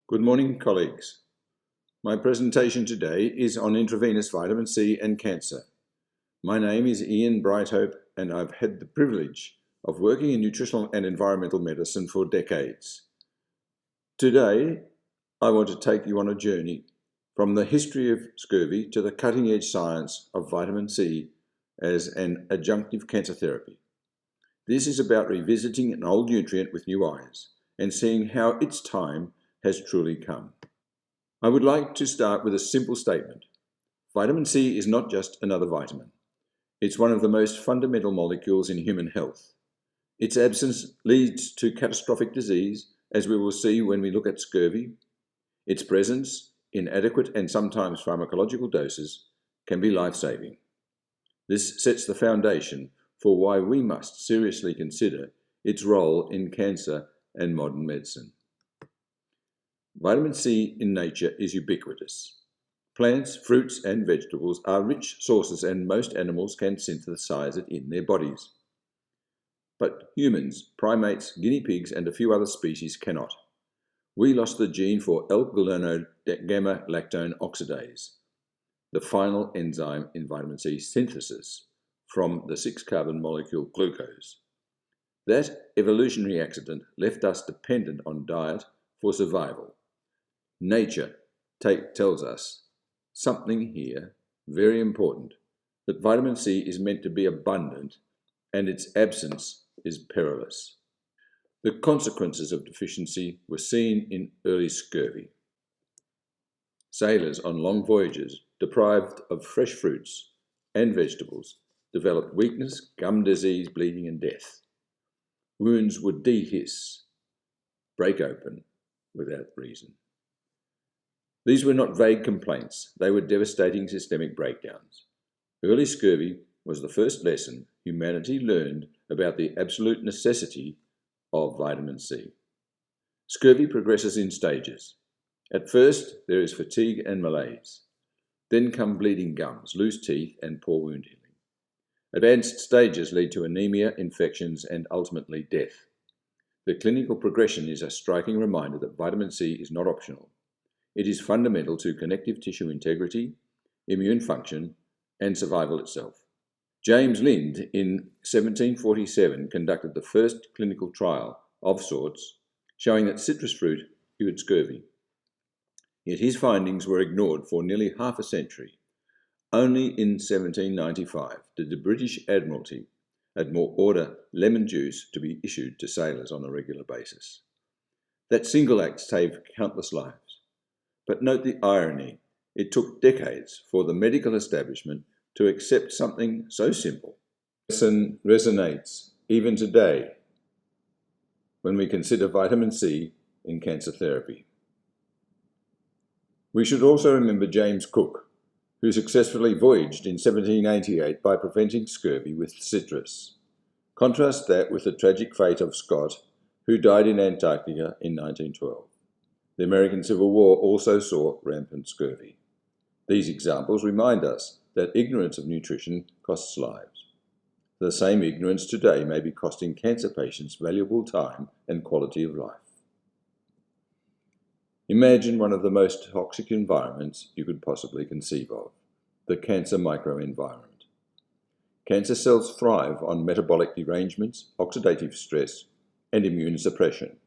Good morning, colleagues. My presentation today is on intravenous vitamin C and cancer. My name is Ian Brighthope, and I've had the privilege of working in nutritional and environmental medicine for decades. Today, I want to take you on a journey from the history of scurvy to the cutting-edge science of vitamin C as an adjunctive cancer therapy. This is about revisiting an old nutrient with new eyes and seeing how its time has truly come. I would like to start with a simple statement. Vitamin C is not just another vitamin. It's one of the most fundamental molecules in human health. Its absence leads to catastrophic disease, as we will see when we look at scurvy. Its presence, in adequate and sometimes pharmacological doses, can be life-saving. This sets the foundation for why we must seriously consider its role in cancer and modern medicine. Vitamin C in nature is ubiquitous. Plants, fruits, and vegetables are rich sources, and most animals can synthesize it in their bodies. But humans, primates, guinea pigs, and a few other species cannot. We lost the gene for L-gamma-lactone oxidase, the final enzyme in vitamin C synthesis from the 6-carbon molecule glucose. That evolutionary accident left us dependent on diet for survival. Nature tells us something here very important, that vitamin C is meant to be abundant and its absence is perilous. The consequences of deficiency were seen in early scurvy. Sailors on long voyages, deprived of fresh fruits and vegetables, developed weakness, gum disease, bleeding, and death. Wounds would dehiss, break open without reason. These were not vague complaints, they were devastating systemic breakdowns. Early scurvy was the first lesson humanity learned about the absolute necessity of vitamin C. Scurvy progresses in stages. At first, there is fatigue and malaise. Then come bleeding gums, loose teeth, and poor wound healing. Advanced stages lead to anemia, infections, and ultimately death. The clinical progression is a striking reminder that vitamin C is not optional. It is fundamental to connective tissue integrity, immune function, and survival itself. James Lind, in 1747, conducted the first clinical trial of sorts, showing that citrus fruit cured scurvy. Yet his findings were ignored for nearly half a century. Only in 1795 did the British Admiralty order lemon juice to be issued to sailors on a regular basis. That single act saved countless lives. But note the irony. It took decades for the medical establishment to accept something so simple. Medicine resonates even today when we consider vitamin C in cancer therapy. We should also remember James Cook, who successfully voyaged in 1788 by preventing scurvy with citrus. Contrast that with the tragic fate of Scott, who died in Antarctica in 1912. The American Civil War also saw rampant scurvy. These examples remind us that ignorance of nutrition costs lives. The same ignorance today may be costing cancer patients valuable time and quality of life. Imagine one of the most toxic environments you could possibly conceive of, the cancer microenvironment. Cancer cells thrive on metabolic derangements, oxidative stress, and immune suppression.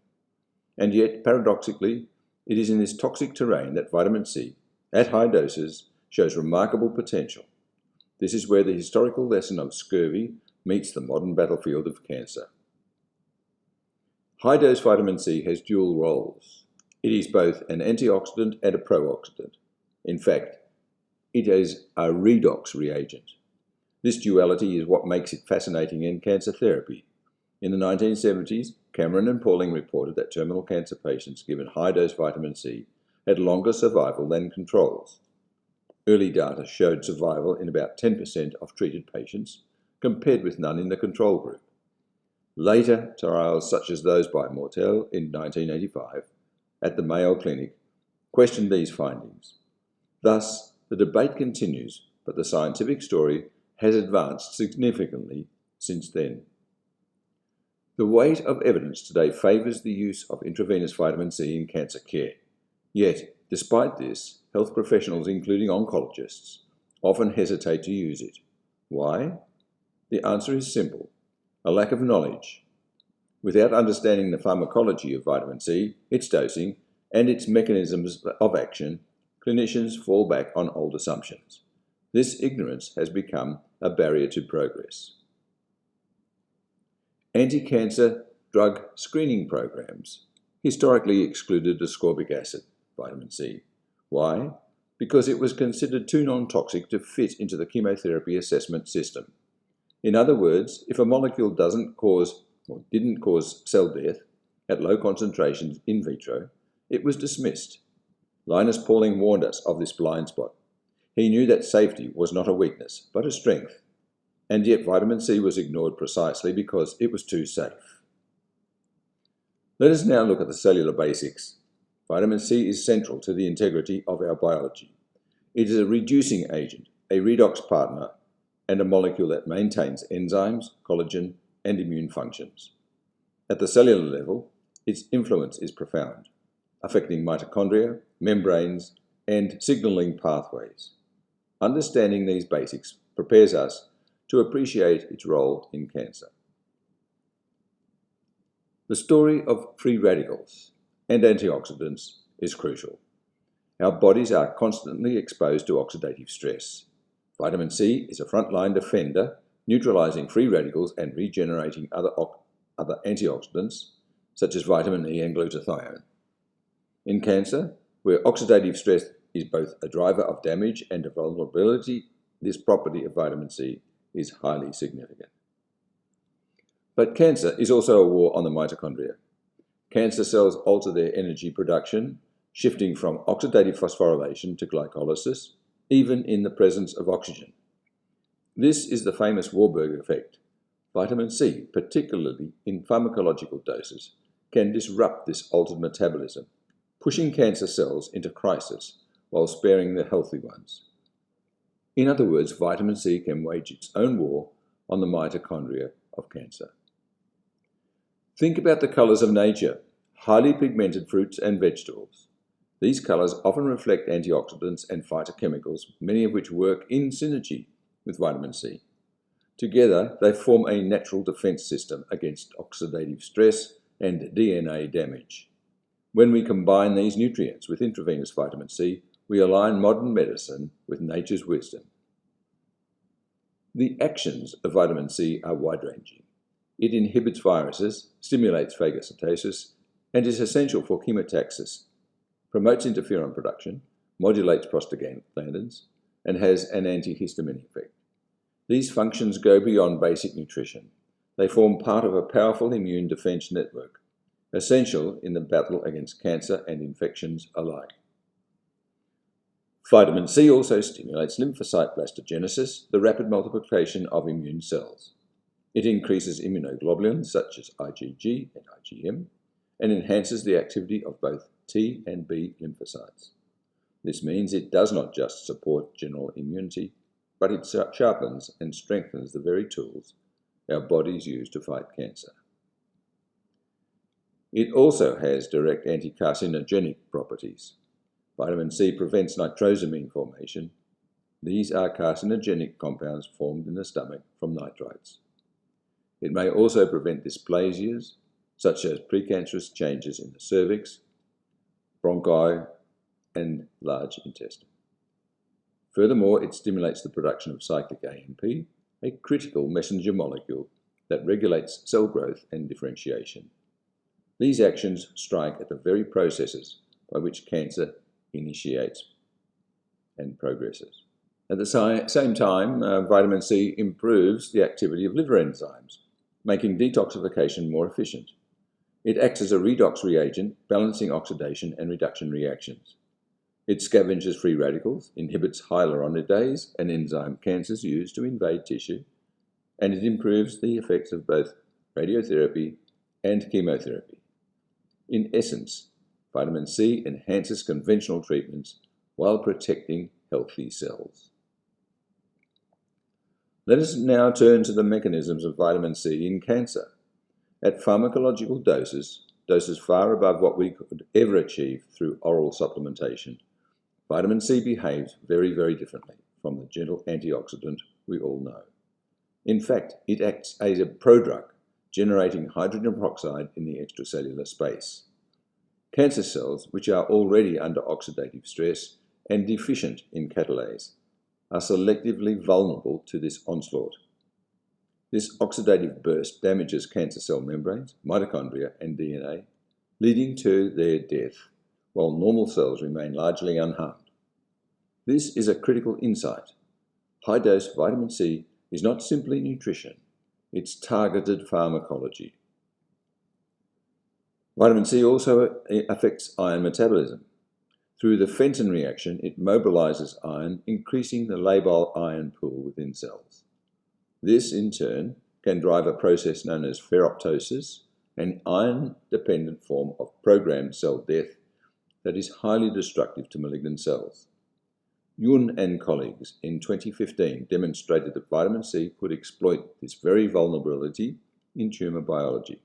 And yet, paradoxically, it is in this toxic terrain that vitamin C, at high doses, shows remarkable potential. This is where the historical lesson of scurvy meets the modern battlefield of cancer. High-dose vitamin C has dual roles. It is both an antioxidant and a pro-oxidant. In fact, it is a redox reagent. This duality is what makes it fascinating in cancer therapy. In the 1970s, Cameron and Pauling reported that terminal cancer patients given high-dose vitamin C had longer survival than controls. Early data showed survival in about 10% of treated patients, compared with none in the control group. Later trials, such as those by Mortel in 1985 at the Mayo Clinic, questioned these findings. Thus, the debate continues, but the scientific story has advanced significantly since then. The weight of evidence today favours the use of intravenous vitamin C in cancer care. Yet, despite this, health professionals, including oncologists, often hesitate to use it. Why? The answer is simple: a lack of knowledge. Without understanding the pharmacology of vitamin C, its dosing, and its mechanisms of action, clinicians fall back on old assumptions. This ignorance has become a barrier to progress. Anti-cancer drug screening programs historically excluded ascorbic acid, vitamin C. Why? Because it was considered too non-toxic to fit into the chemotherapy assessment system. In other words, if a molecule didn't cause cell death at low concentrations in vitro, it was dismissed. Linus Pauling warned us of this blind spot. He knew that safety was not a weakness, but a strength, and yet vitamin C was ignored precisely because it was too safe. Let us now look at the cellular basics. Vitamin C is central to the integrity of our biology. It is a reducing agent, a redox partner, and a molecule that maintains enzymes, collagen, and immune functions. At the cellular level, its influence is profound, affecting mitochondria, membranes, and signaling pathways. Understanding these basics prepares us to appreciate its role in cancer. The story of free radicals and antioxidants is crucial. Our bodies are constantly exposed to oxidative stress. Vitamin C is a frontline defender, neutralizing free radicals and regenerating other antioxidants, such as vitamin E and glutathione. In cancer, where oxidative stress is both a driver of damage and a vulnerability, this property of vitamin C is highly significant. But cancer is also a war on the mitochondria. Cancer cells alter their energy production, shifting from oxidative phosphorylation to glycolysis, even in the presence of oxygen. This is the famous Warburg effect. Vitamin C, particularly in pharmacological doses, can disrupt this altered metabolism, pushing cancer cells into crisis while sparing the healthy ones. In other words, vitamin C can wage its own war on the mitochondria of cancer. Think about the colours of nature, highly pigmented fruits and vegetables. These colours often reflect antioxidants and phytochemicals, many of which work in synergy with vitamin C. Together, they form a natural defence system against oxidative stress and DNA damage. When we combine these nutrients with intravenous vitamin C, we align modern medicine with nature's wisdom. The actions of vitamin C are wide-ranging. It inhibits viruses, stimulates phagocytosis, and is essential for chemotaxis, promotes interferon production, modulates prostaglandins, and has an antihistaminic effect. These functions go beyond basic nutrition. They form part of a powerful immune defense network, essential in the battle against cancer and infections alike. Vitamin C also stimulates lymphocyte blastogenesis, the rapid multiplication of immune cells. It increases immunoglobulins such as IgG and IgM, and enhances the activity of both T and B lymphocytes. This means it does not just support general immunity, but it sharpens and strengthens the very tools our bodies use to fight cancer. It also has direct anti-carcinogenic properties. Vitamin C prevents nitrosamine formation. These are carcinogenic compounds formed in the stomach from nitrites. It may also prevent dysplasias, such as precancerous changes in the cervix, bronchi, and large intestine. Furthermore, it stimulates the production of cyclic AMP, a critical messenger molecule that regulates cell growth and differentiation. These actions strike at the very processes by which cancer initiates and progresses. At the same time, vitamin C improves the activity of liver enzymes, making detoxification more efficient. It acts as a redox reagent, balancing oxidation and reduction reactions. It scavenges free radicals, inhibits hyaluronidase, an enzyme cancers use to invade tissue, and it improves the effects of both radiotherapy and chemotherapy. In essence, vitamin C enhances conventional treatments while protecting healthy cells. Let us now turn to the mechanisms of vitamin C in cancer. At pharmacological doses doses far above what we could ever achieve through oral supplementation, vitamin C behaves very, very differently from the gentle antioxidant we all know. In fact, it acts as a prodrug, generating hydrogen peroxide in the extracellular space. Cancer cells, which are already under oxidative stress and deficient in catalase, are selectively vulnerable to this onslaught. This oxidative burst damages cancer cell membranes, mitochondria, and DNA, leading to their death, while normal cells remain largely unharmed. This is a critical insight. High-dose vitamin C is not simply nutrition, it's targeted pharmacology. Vitamin C also affects iron metabolism. Through the Fenton reaction, it mobilizes iron, increasing the labile iron pool within cells. This, in turn, can drive a process known as ferroptosis, an iron-dependent form of programmed cell death that is highly destructive to malignant cells. Yun and colleagues in 2015 demonstrated that vitamin C could exploit this very vulnerability in tumor biology.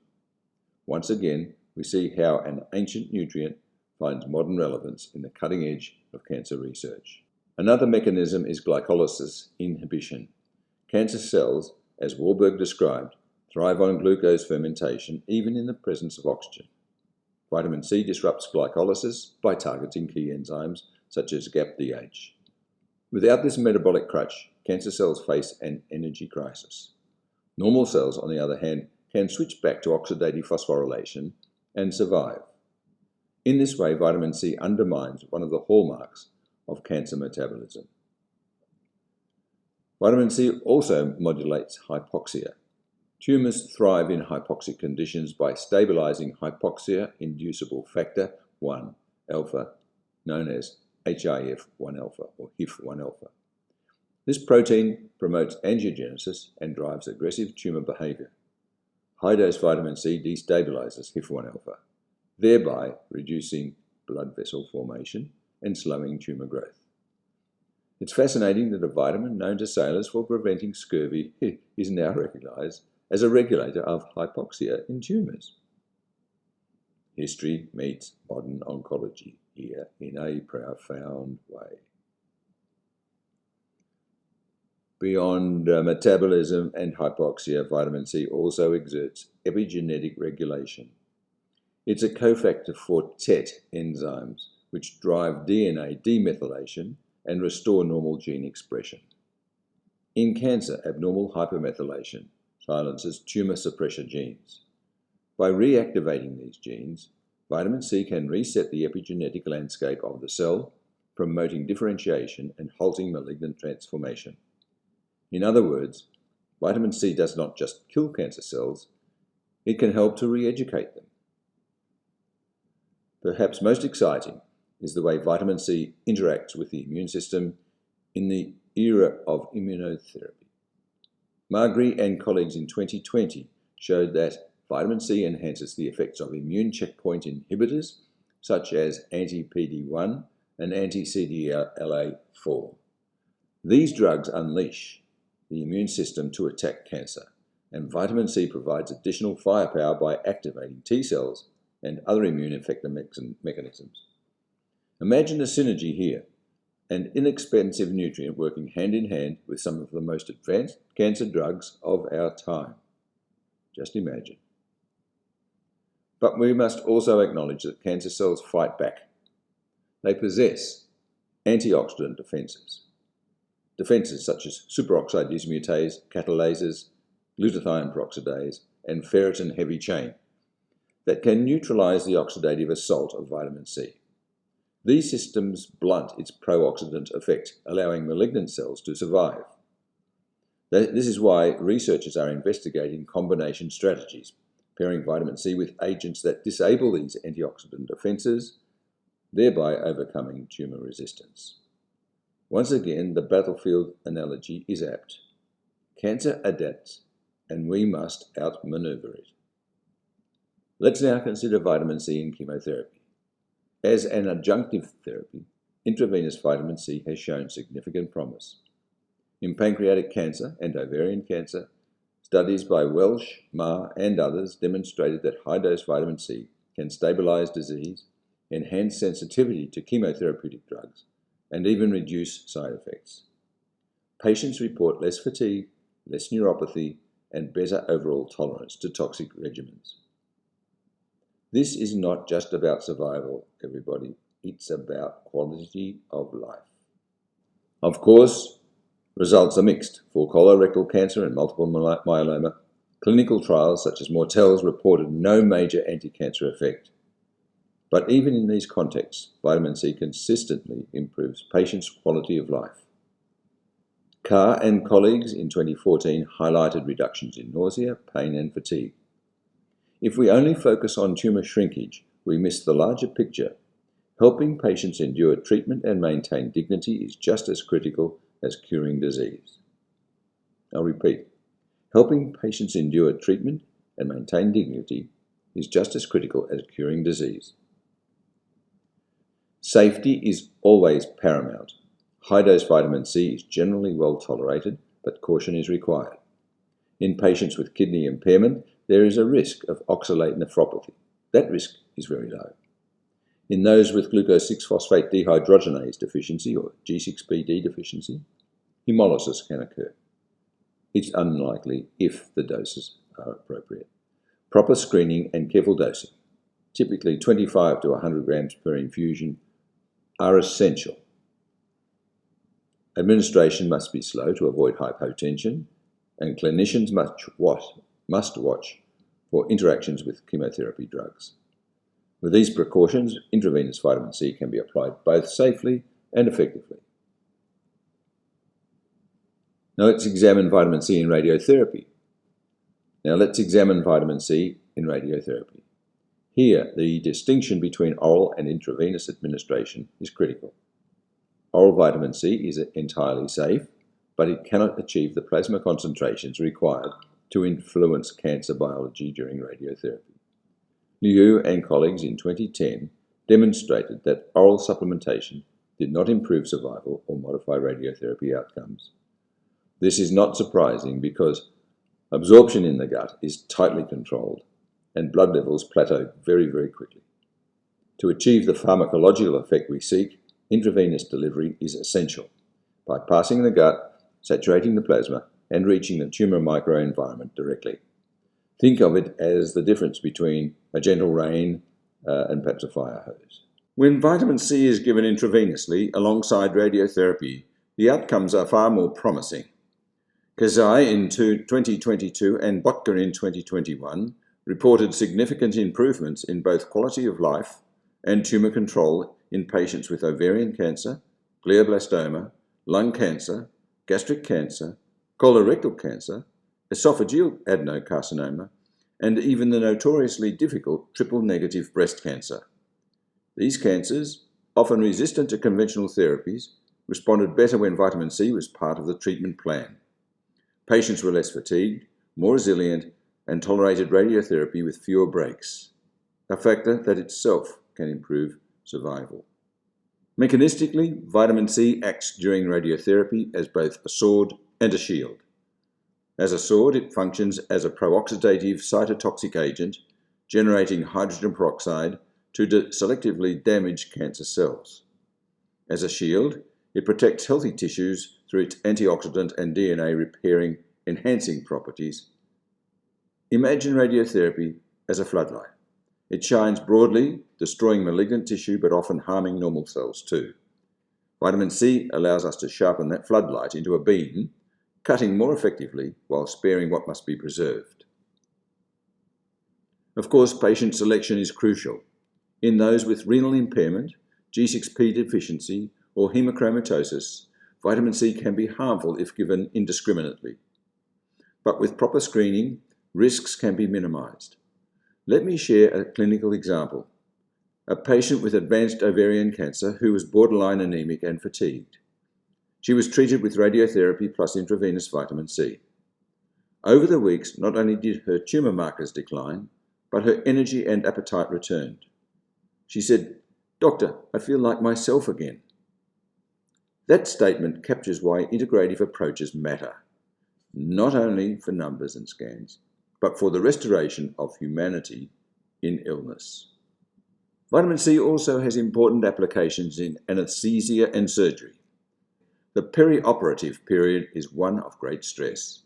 Once again, we see how an ancient nutrient finds modern relevance in the cutting edge of cancer research. Another mechanism is glycolysis inhibition. Cancer cells, as Warburg described, thrive on glucose fermentation even in the presence of oxygen. Vitamin C disrupts glycolysis by targeting key enzymes such as GAPDH. Without this metabolic crutch, cancer cells face an energy crisis. Normal cells, on the other hand, can switch back to oxidative phosphorylation and survive. In this way, vitamin C undermines one of the hallmarks of cancer metabolism. Vitamin C also modulates hypoxia. Tumors thrive in hypoxic conditions by stabilizing hypoxia-inducible factor 1 alpha, known as HIF-1 alpha or HIF-1 alpha. This protein promotes angiogenesis and drives aggressive tumor behavior. High-dose vitamin C destabilizes HIF-1 alpha, thereby reducing blood vessel formation and slowing tumor growth. It's fascinating that a vitamin known to sailors for preventing scurvy is now recognized as a regulator of hypoxia in tumors. History meets modern oncology here in a profound way. Beyond metabolism and hypoxia, vitamin C also exerts epigenetic regulation. It's a cofactor for TET enzymes, which drive DNA demethylation and restore normal gene expression. In cancer, abnormal hypermethylation silences tumor suppressor genes. By reactivating these genes, vitamin C can reset the epigenetic landscape of the cell, promoting differentiation and halting malignant transformation. In other words, vitamin C does not just kill cancer cells, it can help to re-educate them. Perhaps most exciting is the way vitamin C interacts with the immune system in the era of immunotherapy. Margry and colleagues in 2020 showed that vitamin C enhances the effects of immune checkpoint inhibitors such as anti-PD-1 and anti-CTLA-4. These drugs unleash the immune system to attack cancer, and vitamin C provides additional firepower by activating T cells and other immune effector mechanisms. Imagine the synergy here, an inexpensive nutrient working hand in hand with some of the most advanced cancer drugs of our time. Just imagine. But we must also acknowledge that cancer cells fight back. They possess antioxidant defenses. Defenses such as superoxide dismutase, catalases, glutathione peroxidase, and ferritin heavy chain that can neutralize the oxidative assault of vitamin C. These systems blunt its pro-oxidant effect, allowing malignant cells to survive. This is why researchers are investigating combination strategies, pairing vitamin C with agents that disable these antioxidant defenses, thereby overcoming tumor resistance. Once again, the battlefield analogy is apt. Cancer adapts, and we must outmaneuver it. Let's now consider vitamin C in chemotherapy. As an adjunctive therapy, intravenous vitamin C has shown significant promise. In pancreatic cancer and ovarian cancer, studies by Welsh, Ma, and others demonstrated that high-dose vitamin C can stabilize disease, enhance sensitivity to chemotherapeutic drugs, and even reduce side effects. Patients report less fatigue, less neuropathy, and better overall tolerance to toxic regimens. This is not just about survival, everybody. It's about quality of life. Of course, results are mixed. For colorectal cancer and multiple myeloma, clinical trials such as Mortell's reported no major anti-cancer effect. But even in these contexts, vitamin C consistently improves patients' quality of life. Carr and colleagues in 2014 highlighted reductions in nausea, pain, and fatigue. If we only focus on tumour shrinkage, we miss the larger picture. Helping patients endure treatment and maintain dignity is just as critical as curing disease. I'll repeat. Helping patients endure treatment and maintain dignity is just as critical as curing disease. Safety is always paramount. High-dose vitamin C is generally well tolerated, but caution is required. In patients with kidney impairment, there is a risk of oxalate nephropathy. That risk is very low. In those with glucose 6-phosphate dehydrogenase deficiency or G6PD deficiency, hemolysis can occur. It's unlikely if the doses are appropriate. Proper screening and careful dosing, typically 25 to 100 grams per infusion, are essential. Administration must be slow to avoid hypotension, and clinicians must watch for interactions with chemotherapy drugs. With these precautions, intravenous vitamin C can be applied both safely and effectively. Now let's examine vitamin C in radiotherapy. Here, the distinction between oral and intravenous administration is critical. Oral vitamin C is entirely safe, but it cannot achieve the plasma concentrations required to influence cancer biology during radiotherapy. Liu and colleagues in 2010 demonstrated that oral supplementation did not improve survival or modify radiotherapy outcomes. This is not surprising because absorption in the gut is tightly controlled and blood levels plateau very, very quickly. To achieve the pharmacological effect we seek, intravenous delivery is essential, bypassing the gut, saturating the plasma, and reaching the tumour microenvironment directly. Think of it as the difference between a gentle rain and perhaps a fire hose. When vitamin C is given intravenously alongside radiotherapy, the outcomes are far more promising. Kazai in 2022 and Botka in 2021 reported significant improvements in both quality of life and tumour control in patients with ovarian cancer, glioblastoma, lung cancer, gastric cancer, colorectal cancer, esophageal adenocarcinoma, and even the notoriously difficult triple-negative breast cancer. These cancers, often resistant to conventional therapies, responded better when vitamin C was part of the treatment plan. Patients were less fatigued, more resilient, and tolerated radiotherapy with fewer breaks, a factor that itself can improve survival. Mechanistically, vitamin C acts during radiotherapy as both a sword and a shield. As a sword, it functions as a pro-oxidative cytotoxic agent, generating hydrogen peroxide to selectively damage cancer cells. As a shield, it protects healthy tissues through its antioxidant and DNA repairing, enhancing properties. Imagine radiotherapy as a floodlight. It shines broadly, destroying malignant tissue but often harming normal cells too. Vitamin C allows us to sharpen that floodlight into a beam, cutting more effectively while sparing what must be preserved. Of course, patient selection is crucial. In those with renal impairment, G6P deficiency, or hemochromatosis, vitamin C can be harmful if given indiscriminately. But with proper screening, risks can be minimized. Let me share a clinical example. A patient with advanced ovarian cancer who was borderline anemic and fatigued. She was treated with radiotherapy plus intravenous vitamin C. Over the weeks, not only did her tumour markers decline, but her energy and appetite returned. She said, "Doctor, I feel like myself again." That statement captures why integrative approaches matter, not only for numbers and scans, but for the restoration of humanity in illness. Vitamin C also has important applications in anesthesia and surgery. The perioperative period is one of great stress,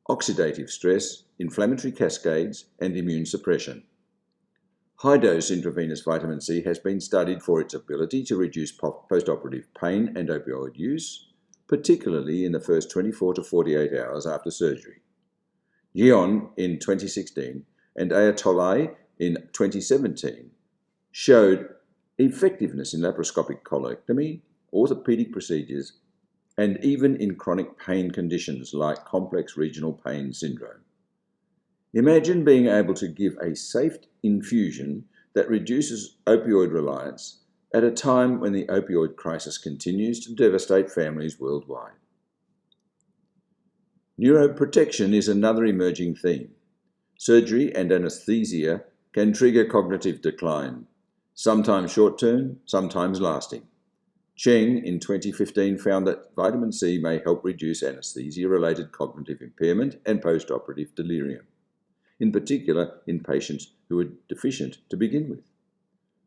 oxidative stress, inflammatory cascades, and immune suppression. High-dose intravenous vitamin C has been studied for its ability to reduce postoperative pain and opioid use, particularly in the first 24 to 48 hours after surgery. Yeon in 2016 and Ayatollah in 2017 showed effectiveness in laparoscopic colectomy, orthopedic procedures, and even in chronic pain conditions like complex regional pain syndrome. Imagine being able to give a safe infusion that reduces opioid reliance at a time when the opioid crisis continues to devastate families worldwide. Neuroprotection is another emerging theme. Surgery and anesthesia can trigger cognitive decline, sometimes short-term, sometimes lasting. Cheng in 2015 found that vitamin C may help reduce anesthesia-related cognitive impairment and post-operative delirium, in particular in patients who were deficient to begin with.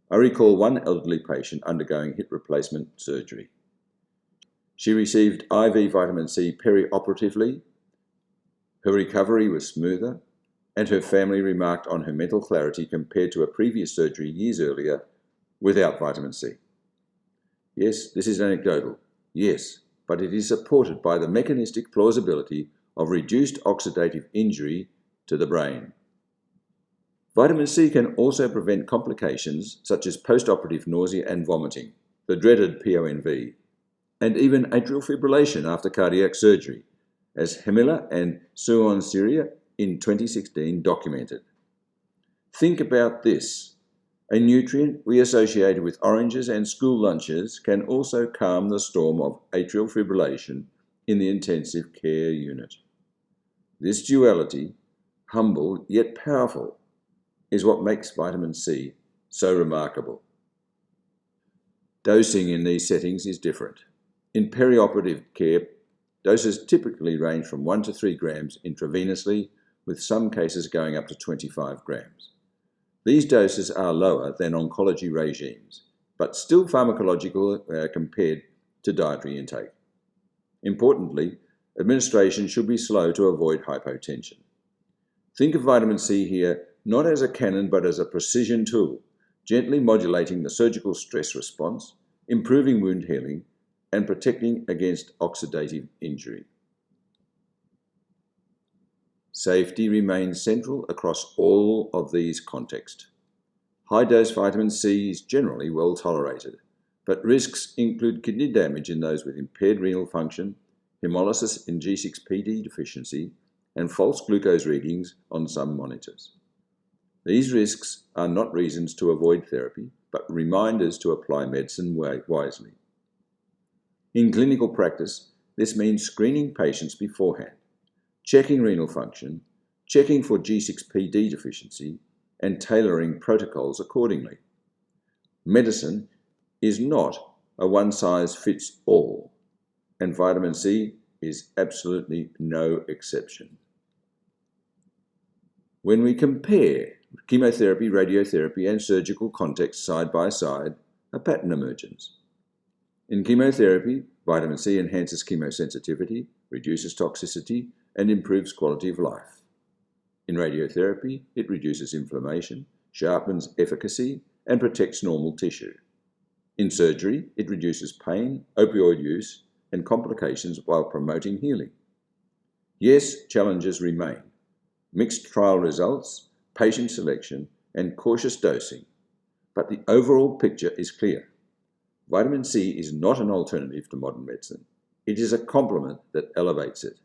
I recall one elderly patient undergoing hip replacement surgery. She received IV vitamin C perioperatively. Her recovery was smoother, and her family remarked on her mental clarity compared to a previous surgery years earlier without vitamin C. Yes, this is anecdotal. Yes, but it is supported by the mechanistic plausibility of reduced oxidative injury to the brain. Vitamin C can also prevent complications such as postoperative nausea and vomiting, the dreaded PONV, and even atrial fibrillation after cardiac surgery, as Hemila and Suon Syria in 2016 documented. Think about this. A nutrient we associated with oranges and school lunches can also calm the storm of atrial fibrillation in the intensive care unit. This duality, humble yet powerful, is what makes vitamin C so remarkable. Dosing in these settings is different. In perioperative care, doses typically range from 1 to 3 grams intravenously, with some cases going up to 25 grams. These doses are lower than oncology regimes, but still pharmacological compared to dietary intake. Importantly, administration should be slow to avoid hypotension. Think of vitamin C here not as a cannon but as a precision tool, gently modulating the surgical stress response, improving wound healing, and protecting against oxidative injury. Safety remains central across all of these contexts. High-dose vitamin C is generally well tolerated, but risks include kidney damage in those with impaired renal function, hemolysis in G6PD deficiency, and false glucose readings on some monitors. These risks are not reasons to avoid therapy, but reminders to apply medicine wisely. In clinical practice, this means screening patients beforehand, checking renal function, checking for G6PD deficiency, and tailoring protocols accordingly. Medicine is not a one-size-fits-all, and vitamin C is absolutely no exception. When we compare chemotherapy, radiotherapy, and surgical contexts side by side, a pattern emerges. In chemotherapy, vitamin C enhances chemosensitivity, reduces toxicity, and improves quality of life. In radiotherapy, it reduces inflammation, sharpens efficacy, and protects normal tissue. In surgery, it reduces pain, opioid use, and complications while promoting healing. Yes, challenges remain. Mixed trial results, patient selection, and cautious dosing. But the overall picture is clear. Vitamin C is not an alternative to modern medicine. It is a complement that elevates it.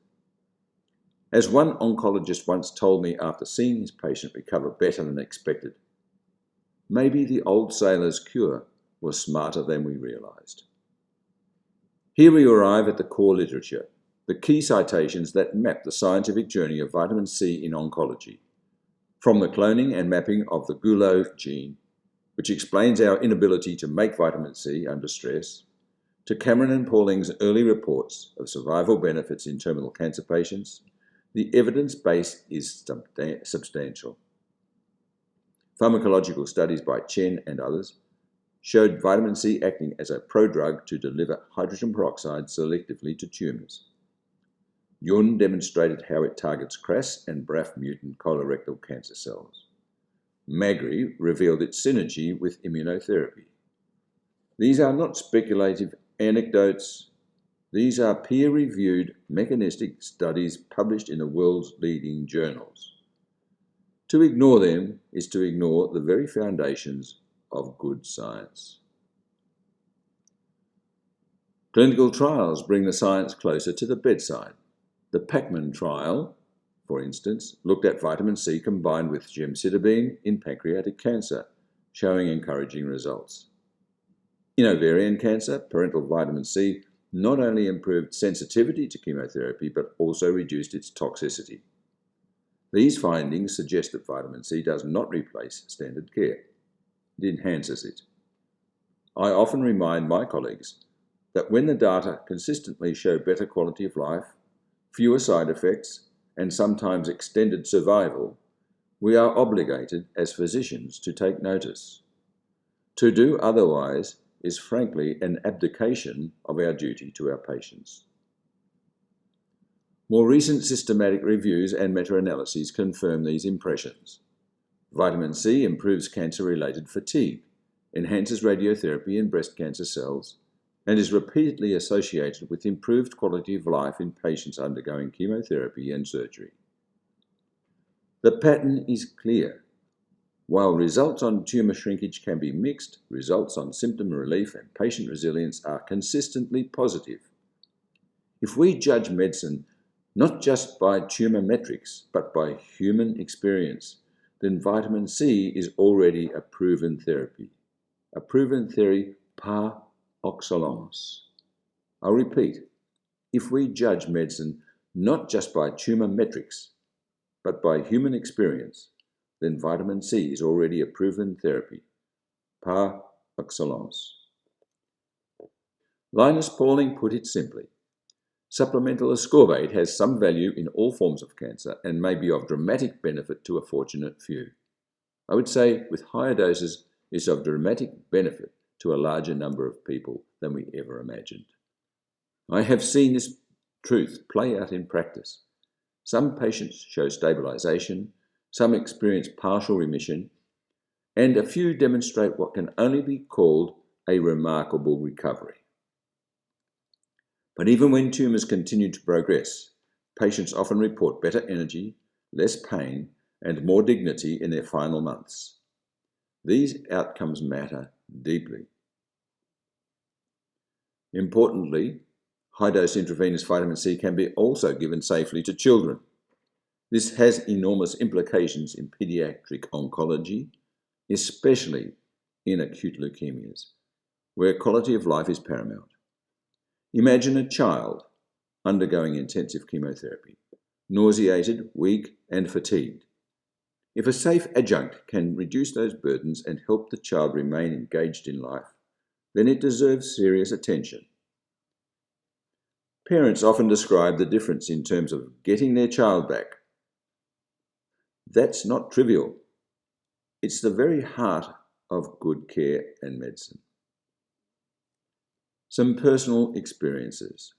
As one oncologist once told me after seeing his patient recover better than expected, maybe the old sailor's cure was smarter than we realized. Here we arrive at the core literature, the key citations that map the scientific journey of vitamin C in oncology, from the cloning and mapping of the Gulo gene, which explains our inability to make vitamin C under stress, to Cameron and Pauling's early reports of survival benefits in terminal cancer patients, the evidence base is substantial. Pharmacological studies by Chen and others showed vitamin C acting as a prodrug to deliver hydrogen peroxide selectively to tumours. Yun demonstrated how it targets KRAS and BRAF mutant colorectal cancer cells. Magri revealed its synergy with immunotherapy. These are not speculative anecdotes. These are peer-reviewed mechanistic studies published in the world's leading journals. To ignore them is to ignore the very foundations of good science. Clinical trials bring the science closer to the bedside. The Pacman trial, for instance, looked at vitamin C combined with gemcitabine in pancreatic cancer, showing encouraging results. In ovarian cancer, parenteral vitamin C not only improved sensitivity to chemotherapy, but also reduced its toxicity. These findings suggest that vitamin C does not replace standard care. It enhances it. I often remind my colleagues that when the data consistently show better quality of life, fewer side effects, and sometimes extended survival, we are obligated as physicians to take notice. To do otherwise is frankly an abdication of our duty to our patients. More recent systematic reviews and meta-analyses confirm these impressions. Vitamin C improves cancer-related fatigue, enhances radiotherapy in breast cancer cells, and is repeatedly associated with improved quality of life in patients undergoing chemotherapy and surgery. The pattern is clear. While results on tumour shrinkage can be mixed, results on symptom relief and patient resilience are consistently positive. If we judge medicine not just by tumour metrics, but by human experience, then vitamin C is already a proven therapy. A proven theory par excellence. I'll repeat, if we judge medicine not just by tumour metrics, but by human experience, then vitamin C is already a proven therapy par excellence. Linus Pauling put it simply, supplemental ascorbate has some value in all forms of cancer and may be of dramatic benefit to a fortunate few. I would say with higher doses is of dramatic benefit to a larger number of people than we ever imagined. I have seen this truth play out in practice. Some patients show stabilization, some experience partial remission, and a few demonstrate what can only be called a remarkable recovery. But even when tumours continue to progress, patients often report better energy, less pain, and more dignity in their final months. These outcomes matter deeply. Importantly, high-dose intravenous vitamin C can be also given safely to children. This has enormous implications in pediatric oncology, especially in acute leukemias, where quality of life is paramount. Imagine a child undergoing intensive chemotherapy, nauseated, weak, and fatigued. If a safe adjunct can reduce those burdens and help the child remain engaged in life, then it deserves serious attention. Parents often describe the difference in terms of getting their child back. That's not trivial. It's the very heart of good care and medicine. Some personal experiences.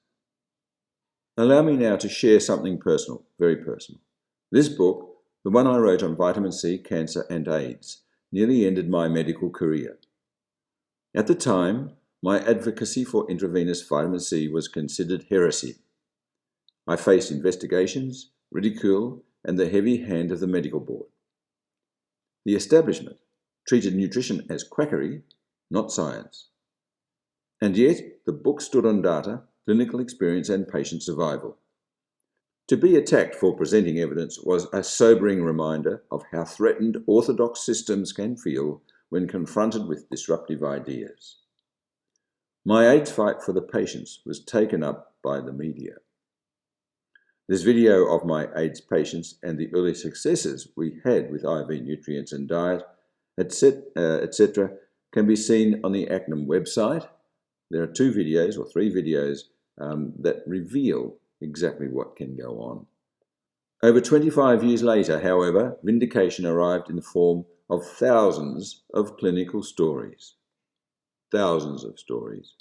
Allow me now to share something personal, very personal. This book, the one I wrote on vitamin C, cancer and AIDS, nearly ended my medical career. At the time, my advocacy for intravenous vitamin C was considered heresy. I faced investigations, ridicule, and the heavy hand of the medical board. The establishment treated nutrition as quackery, not science. And yet, the book stood on data, clinical experience, and patient survival. To be attacked for presenting evidence was a sobering reminder of how threatened orthodox systems can feel when confronted with disruptive ideas. My AIDS fight for the patients was taken up by the media. This video of my AIDS patients and the early successes we had with IV nutrients and diet, etc., can be seen on the ACNAM website. There are 2 videos or 3 videos that reveal exactly what can go on. Over 25 years later, however, vindication arrived in the form of thousands of clinical stories. Thousands of stories.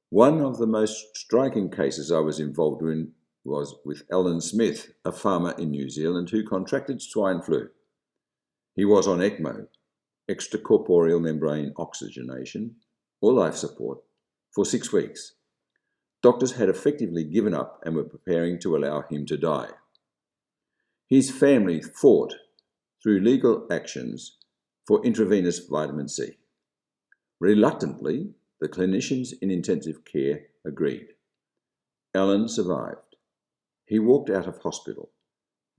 One of the most striking cases I was involved in was with Alan Smith, a farmer in New Zealand who contracted swine flu. He was on ECMO, extracorporeal membrane oxygenation, or life support, for 6 weeks. Doctors had effectively given up and were preparing to allow him to die. His family fought through legal actions for intravenous vitamin C. Reluctantly, the clinicians in intensive care agreed. Alan survived. He walked out of hospital.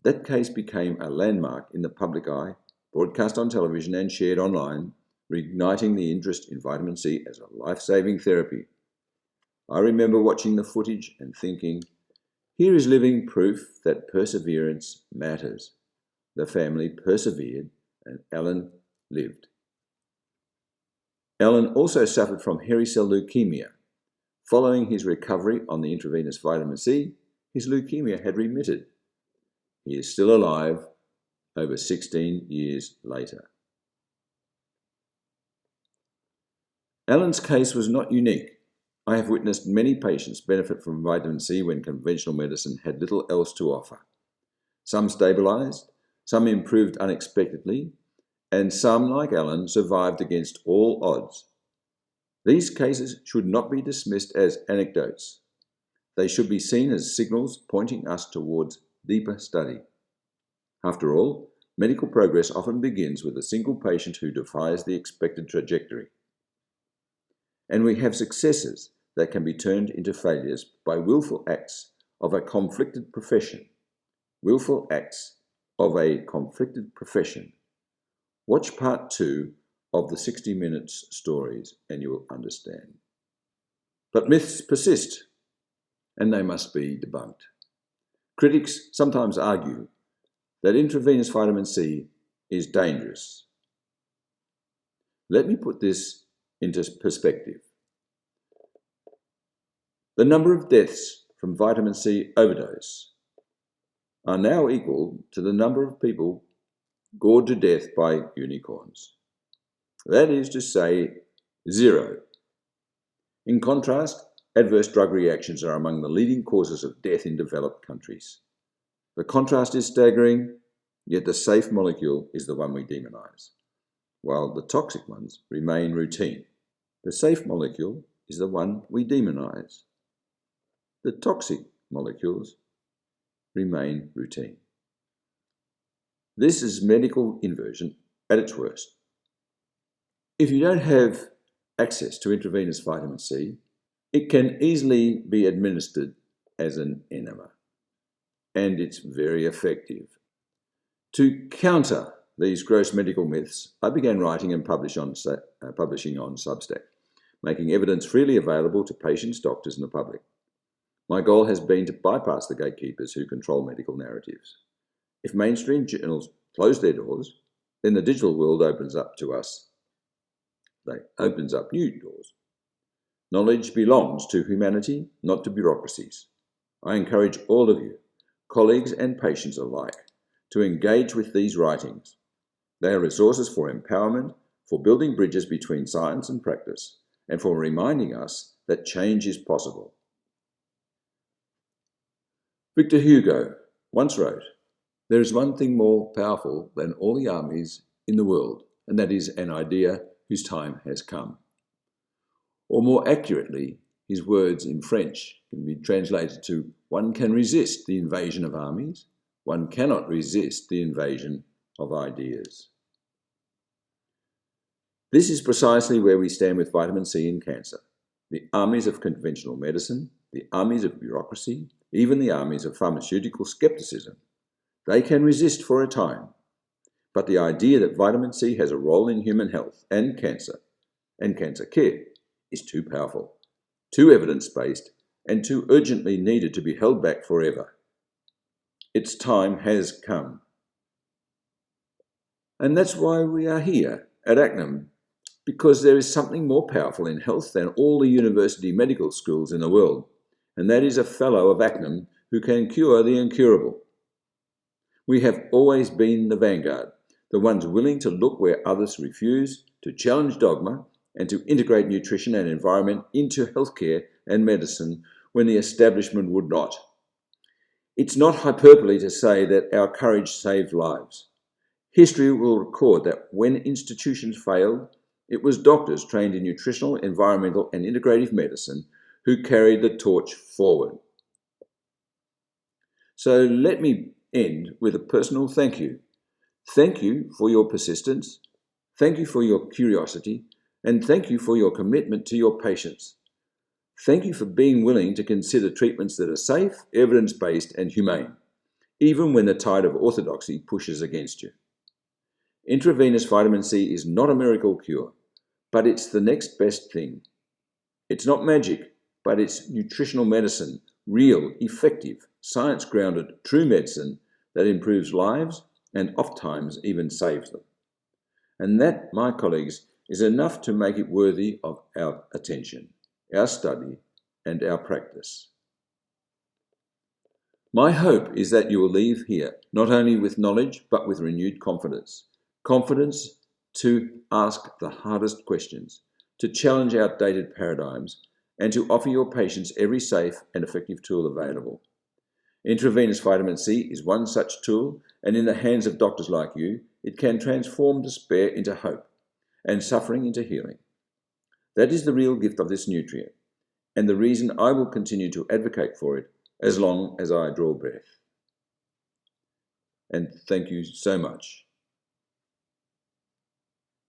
That case became a landmark in the public eye, broadcast on television and shared online, reigniting the interest in vitamin C as a life-saving therapy. I remember watching the footage and thinking, here is living proof that perseverance matters. The family persevered and Alan lived. Alan also suffered from hairy cell leukemia. Following his recovery on the intravenous vitamin C, his leukemia had remitted. He is still alive over 16 years later. Alan's case was not unique. I have witnessed many patients benefit from vitamin C when conventional medicine had little else to offer. Some stabilized, some improved unexpectedly, and some, like Alan, survived against all odds. These cases should not be dismissed as anecdotes. They should be seen as signals pointing us towards deeper study. After all, medical progress often begins with a single patient who defies the expected trajectory. And we have successes that can be turned into failures by willful acts of a conflicted profession. Willful acts of a conflicted profession. Watch part 2 of the 60 Minutes stories and you will understand. But myths persist, and they must be debunked. Critics sometimes argue that intravenous vitamin C is dangerous. Let me put this into perspective. The number of deaths from vitamin C overdose are now equal to the number of people gored to death by unicorns. That is to say, 0. In contrast, adverse drug reactions are among the leading causes of death in developed countries. The contrast is staggering, yet the safe molecule is the one we demonize, while the toxic ones remain routine. The safe molecule is the one we demonize. The toxic molecules remain routine. This is medical inversion at its worst. If you don't have access to intravenous vitamin C, it can easily be administered as an enema, and it's very effective. To counter these gross medical myths, I began writing and publishing on Substack, making evidence freely available to patients, doctors, and the public. My goal has been to bypass the gatekeepers who control medical narratives. If mainstream journals close their doors, then the digital world opens up to us. It opens up new doors. Knowledge belongs to humanity, not to bureaucracies. I encourage all of you, colleagues and patients alike, to engage with these writings. They are resources for empowerment, for building bridges between science and practice, and for reminding us that change is possible. Victor Hugo once wrote, "There is one thing more powerful than all the armies in the world, and that is an idea whose time has come." Or more accurately, his words in French can be translated to, "One can resist the invasion of armies, one cannot resist the invasion of ideas." This is precisely where we stand with vitamin C in cancer. The armies of conventional medicine, the armies of bureaucracy, even the armies of pharmaceutical skepticism, they can resist for a time. But the idea that vitamin C has a role in human health and cancer care is too powerful, too evidence-based, and too urgently needed to be held back forever. Its time has come. And that's why we are here at ACNM, because there is something more powerful in health than all the university medical schools in the world, and that is a fellow of ACNM who can cure the incurable. We have always been the vanguard, the ones willing to look where others refuse, to challenge dogma, and to integrate nutrition and environment into healthcare and medicine when the establishment would not. It's not hyperbole to say that our courage saved lives. History will record that when institutions failed, it was doctors trained in nutritional, environmental, and integrative medicine who carried the torch forward. So let me end with a personal thank you. Thank you for your persistence, thank you for your curiosity, and thank you for your commitment to your patients. Thank you for being willing to consider treatments that are safe, evidence-based, and humane, even when the tide of orthodoxy pushes against you. Intravenous vitamin C is not a miracle cure, but it's the next best thing. It's not magic, but it's nutritional medicine, real, effective, science-grounded, true medicine that improves lives and oftentimes even saves them. And that, my colleagues, is enough to make it worthy of our attention, our study, and our practice. My hope is that you will leave here not only with knowledge, but with renewed confidence. Confidence to ask the hardest questions, to challenge outdated paradigms, and to offer your patients every safe and effective tool available. Intravenous vitamin C is one such tool, and in the hands of doctors like you, it can transform despair into hope and suffering into healing. That is the real gift of this nutrient, and the reason I will continue to advocate for it as long as I draw breath. And thank you so much.